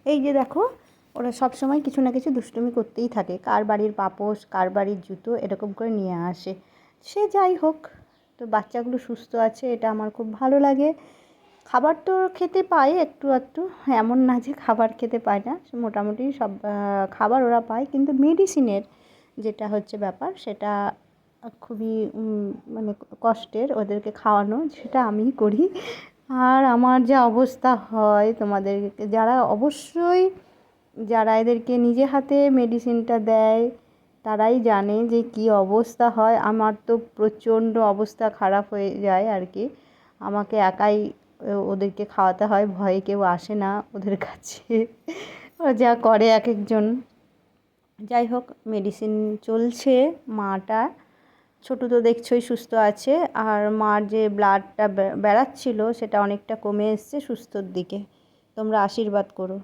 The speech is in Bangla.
এই যে দেখো, ওরা সব সময় কিছু না কিছু দুষ্টুমি করতেই থাকে, কার বাড়ির পাপোশ, কার বাড়ির জুতো, এরকম করে নিয়ে আসে। সে যাই হোক, তো বাচ্চাগুলো সুস্থ আছে, এটা আমার খুব ভালো লাগে। খাবার তো খেতে পায় একটু আধটু, এমন না যে খাবার খেতে পায় না, মোটামুটি সব খাবার ওরা পায়, কিন্তু মেডিসিনের যেটা হচ্ছে ব্যাপার, সেটা খুবই মানে কষ্টের ওদেরকে খাওয়ানো, সেটা আমিই করি। আর আমার যা অবস্থা হয়, তোমাদেরকে যারা অবশ্যই যারা এদেরকে নিজে হাতে মেডিসিনটা দেয় তারাই জানে যে কী অবস্থা হয়। আমার তো প্রচণ্ড অবস্থা খারাপ হয়ে যায় আর কি। আমাকে একাই ওদেরকে খাওয়াতে হয়, ভয়ে কেউ আসে না ওদের কাছে। ওরা যা করে এক একজন। যাই হোক, মেডিসিন চলছে। মাটা ছোটো তো দেখছোই সুস্থ আছে, আর মার যে ব্লাডটা বেরাচ্ছিল সেটা অনেকটা কমে এসছে সুস্থর দিকে। তোমরা আশীর্বাদ করো।